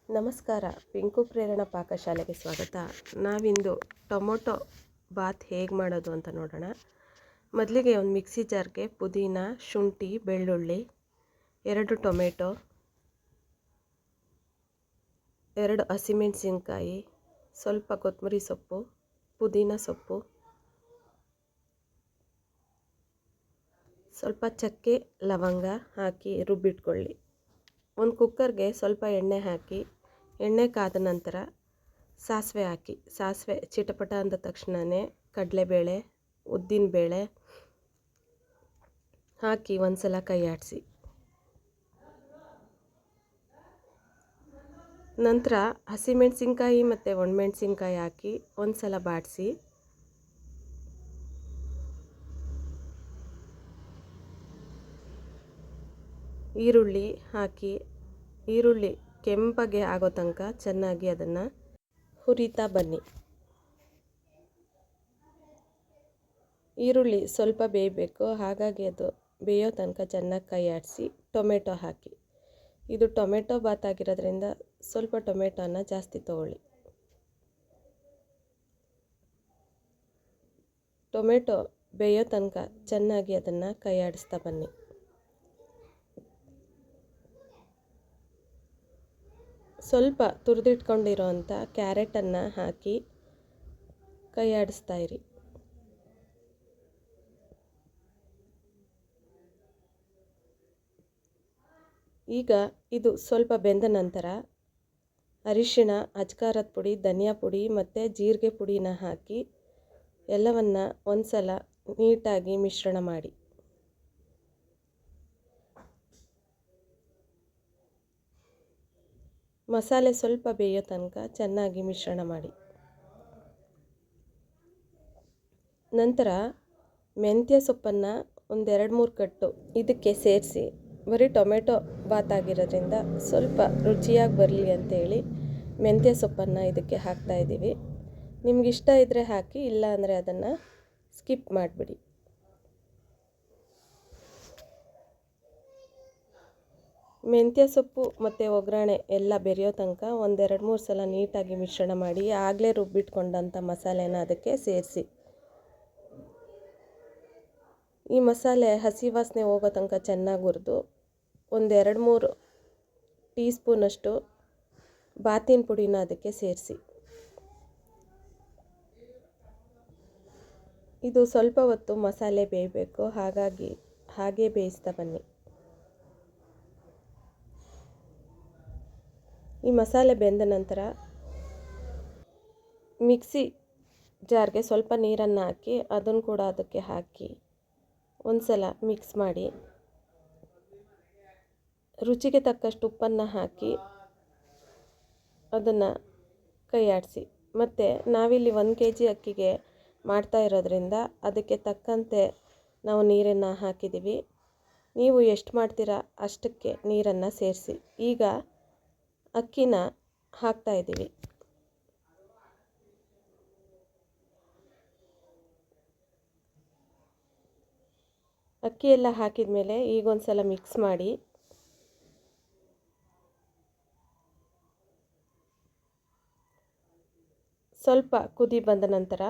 ನಮಸ್ಕಾರ, ಪಿಂಕು ಪ್ರೇರಣಾ ಪಾಕಶಾಲೆಗೆ ಸ್ವಾಗತ. ನಾವಿಂದು ಟೊಮೊಟೊ ಬಾತ್ ಹೇಗೆ ಮಾಡೋದು ಅಂತ ನೋಡೋಣ. ಮೊದಲಿಗೆ ಒಂದು ಮಿಕ್ಸಿ ಜಾರ್ಗೆ ಪುದೀನ, ಶುಂಠಿ, ಬೆಳ್ಳುಳ್ಳಿ, 2 ಟೊಮೆಟೊ, 2 ಹಸಿಮೆಣಸಿನ್ಕಾಯಿ, ಸ್ವಲ್ಪ ಕೊತ್ತಂಬರಿ ಸೊಪ್ಪು, ಪುದೀನ ಸೊಪ್ಪು, ಸ್ವಲ್ಪ ಚಕ್ಕೆ ಲವಂಗ ಹಾಕಿ ರುಬ್ಬಿಟ್ಕೊಳ್ಳಿ. ಒಂದು ಕುಕ್ಕರ್ಗೆ ಸ್ವಲ್ಪ ಎಣ್ಣೆ ಹಾಕಿ, ಎಣ್ಣೆ ಕಾದ ನಂತರ ಸಾಸಿವೆ ಹಾಕಿ. ಸಾಸಿವೆ ಚಿಟಪಟ ಅಂದ ತಕ್ಷಣವೇ ಕಡಲೆಬೇಳೆ, ಉದ್ದಿನಬೇಳೆ ಹಾಕಿ ಒಂದು ಸಲ ಕೈ ಆಡಿಸಿ. ನಂತರ ಹಸಿಮೆಣಸಿನ್ಕಾಯಿ ಮತ್ತು ಒಣಮೆಣಸಿನ್ಕಾಯಿ ಹಾಕಿ ಒಂದು ಸಲ ಬಾಡಿಸಿ. ಈರುಳ್ಳಿ ಹಾಕಿ, ಈರುಳ್ಳಿ ಕೆಂಪಗೆ ಆಗೋ ತನಕ ಚೆನ್ನಾಗಿ ಅದನ್ನು ಹುರಿತಾ ಬನ್ನಿ. ಈರುಳ್ಳಿ ಸ್ವಲ್ಪ ಬೇಯಬೇಕು, ಹಾಗಾಗಿ ಅದು ಬೇಯೋ ತನಕ ಚೆನ್ನಾಗಿ ಕೈ ಆಡಿಸಿ ಟೊಮೆಟೊ ಹಾಕಿ. ಇದು ಟೊಮೆಟೊ ಬಾತ್ ಆಗಿರೋದ್ರಿಂದ ಸ್ವಲ್ಪ ಟೊಮೆಟೊನ ಜಾಸ್ತಿ ತೊಗೊಳ್ಳಿ. ಟೊಮೆಟೊ ಬೇಯೋ ತನಕ ಚೆನ್ನಾಗಿ ಅದನ್ನು ಕೈ ಆಡಿಸ್ತಾ ಬನ್ನಿ. ಸ್ವಲ್ಪ ತುರಿದಿಟ್ಕೊಂಡಿರೋ ಅಂಥ ಕ್ಯಾರೆಟನ್ನು ಹಾಕಿ ಕೈ ಆಡಿಸ್ತಾ ಇರಿ. ಈಗ ಇದು ಸ್ವಲ್ಪ ಬೆಂದ ನಂತರ ಅರಿಶಿಣ, ಅಚ್ಕಾರದ ಪುಡಿ, ಧನಿಯಾ ಪುಡಿ ಮತ್ತು ಜೀರಿಗೆ ಪುಡಿನ ಹಾಕಿ ಎಲ್ಲವನ್ನು ಒಂದು ಸಲ ನೀಟಾಗಿ ಮಿಶ್ರಣ ಮಾಡಿ. ಮಸಾಲೆ ಸ್ವಲ್ಪ ಬೇಯೋ ತನಕ ಚೆನ್ನಾಗಿ ಮಿಶ್ರಣ ಮಾಡಿ. ನಂತರ ಮೆಂತ್ಯ ಸೊಪ್ಪನ್ನು ಒಂದು 2-3 ಕಟ್ಟು ಇದಕ್ಕೆ ಸೇರಿಸಿ. ಬರೀ ಟೊಮೆಟೊ ಬಾತ್ ಆಗಿರೋದ್ರಿಂದ ಸ್ವಲ್ಪ ರುಚಿಯಾಗಿ ಬರಲಿ ಅಂತೇಳಿ ಮೆಂತ್ಯ ಸೊಪ್ಪನ್ನು ಇದಕ್ಕೆ ಹಾಕ್ತಾಯಿದ್ದೀವಿ. ನಿಮಗಿಷ್ಟ ಇದ್ದರೆ ಹಾಕಿ, ಇಲ್ಲ ಅಂದರೆ ಅದನ್ನು ಸ್ಕಿಪ್ ಮಾಡಿಬಿಡಿ. ಮೆಂತ್ಯ ಸೊಪ್ಪು ಮತ್ತು ಒಗ್ಗರಣೆ ಎಲ್ಲ ಬೆರೆಯೋ ತನಕ ಒಂದು 2-3 ಸಲ ನೀಟಾಗಿ ಮಿಶ್ರಣ ಮಾಡಿ. ಆಗಲೇ ರುಬ್ಬಿಟ್ಕೊಂಡಂಥ ಮಸಾಲೆನ ಅದಕ್ಕೆ ಸೇರಿಸಿ. ಈ ಮಸಾಲೆ ಹಸಿ ವಾಸನೆ ಹೋಗೋ ತನಕ ಚೆನ್ನಾಗಿ ಹುರಿದು ಒಂದು 2-3 ಟೀ ಸ್ಪೂನಷ್ಟು ಬಾತಿನ ಪುಡಿನ ಅದಕ್ಕೆ ಸೇರಿಸಿ. ಇದು ಸ್ವಲ್ಪ ಹೊತ್ತು ಮಸಾಲೆ ಬೇಯಬೇಕು, ಹಾಗಾಗಿ ಹಾಗೇ ಬೇಯಿಸ್ತಾ ಬನ್ನಿ. ಈ ಮಸಾಲೆ ಬೆಂದ ನಂತರ ಮಿಕ್ಸಿ ಜಾರ್ಗೆ ಸ್ವಲ್ಪ ನೀರನ್ನು ಹಾಕಿ ಅದನ್ನು ಕೂಡ ಅದಕ್ಕೆ ಹಾಕಿ ಒಂದು ಸಲ ಮಿಕ್ಸ್ ಮಾಡಿ. ರುಚಿಗೆ ತಕ್ಕಷ್ಟು ಉಪ್ಪನ್ನು ಹಾಕಿ ಅದನ್ನು ಕೈ ಆಡಿಸಿ. ಮತ್ತು ನಾವಿಲ್ಲಿ 1 kg ಅಕ್ಕಿಗೆ ಮಾಡ್ತಾ ಇರೋದ್ರಿಂದ ಅದಕ್ಕೆ ತಕ್ಕಂತೆ ನಾವು ನೀರನ್ನು ಹಾಕಿದ್ದೀವಿ. ನೀವು ಎಷ್ಟು ಮಾಡ್ತೀರಾ ಅಷ್ಟಕ್ಕೆ ನೀರನ್ನು ಸೇರಿಸಿ. ಈಗ ಅಕ್ಕಿನ ಹಾಕ್ತಾಯಿದ್ದೀವಿ. ಅಕ್ಕಿ ಎಲ್ಲ ಹಾಕಿದ ಮೇಲೆ ಈಗ ಒಂದು ಸಲ ಮಿಕ್ಸ್ ಮಾಡಿ. ಸ್ವಲ್ಪ ಕುದಿ ಬಂದ ನಂತರ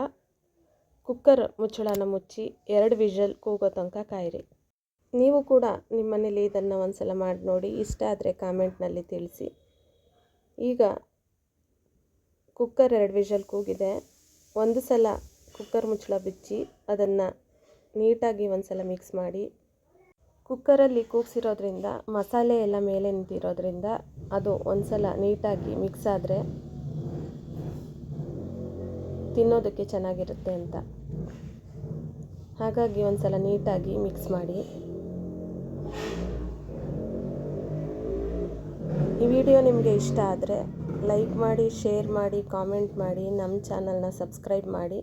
ಕುಕ್ಕರ್ ಮುಚ್ಚಳನ ಮುಚ್ಚಿ 2 ವಿಷಲ್ ಕೂಗೋ ತನಕ ಕಾಯಿರಿ. ನೀವು ಕೂಡ ನಿಮ್ಮ ಮನೇಲಿ ಇದನ್ನು ಒಂದು ಸಲ ಮಾಡಿ ನೋಡಿ. ಇಷ್ಟ ಆದರೆ ಕಾಮೆಂಟ್ನಲ್ಲಿ ತಿಳಿಸಿ. ಈಗ ಕುಕ್ಕರ್ 2 ವಿಷಲ್ ಕೂಗಿದೆ. ಒಂದು ಸಲ ಕುಕ್ಕರ್ ಮುಚ್ಚಳ ಬಿಚ್ಚಿ ಅದನ್ನು ನೀಟಾಗಿ ಒಂದು ಸಲ ಮಿಕ್ಸ್ ಮಾಡಿ. ಕುಕ್ಕರಲ್ಲಿ ಕೂಗಿಸಿರೋದ್ರಿಂದ ಮಸಾಲೆ ಎಲ್ಲ ಮೇಲೆ ನಿಂತಿರೋದ್ರಿಂದ ಅದು ಒಂದು ಸಲ ನೀಟಾಗಿ ಮಿಕ್ಸ್ ಆದರೆ ತಿನ್ನೋದಕ್ಕೆ ಚೆನ್ನಾಗಿರುತ್ತೆ ಅಂತ, ಹಾಗಾಗಿ ಒಂದು ಸಲ ನೀಟಾಗಿ ಮಿಕ್ಸ್ ಮಾಡಿ. ಈ ವಿಡಿಯೋ ನಿಮಗೆ ಇಷ್ಟ ಆದರೆ ಲೈಕ್ ಮಾಡಿ, ಶೇರ್ ಮಾಡಿ, ಕಾಮೆಂಟ್ ಮಾಡಿ, ನಮ್ಮ ಚಾನಲ್ನ ಸಬ್ಸ್ಕ್ರೈಬ್ ಮಾಡಿ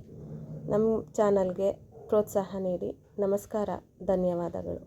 ನಮ್ಮ ಚಾನಲ್ಗೆ ಪ್ರೋತ್ಸಾಹ ನೀಡಿ. ನಮಸ್ಕಾರ, ಧನ್ಯವಾದಗಳು.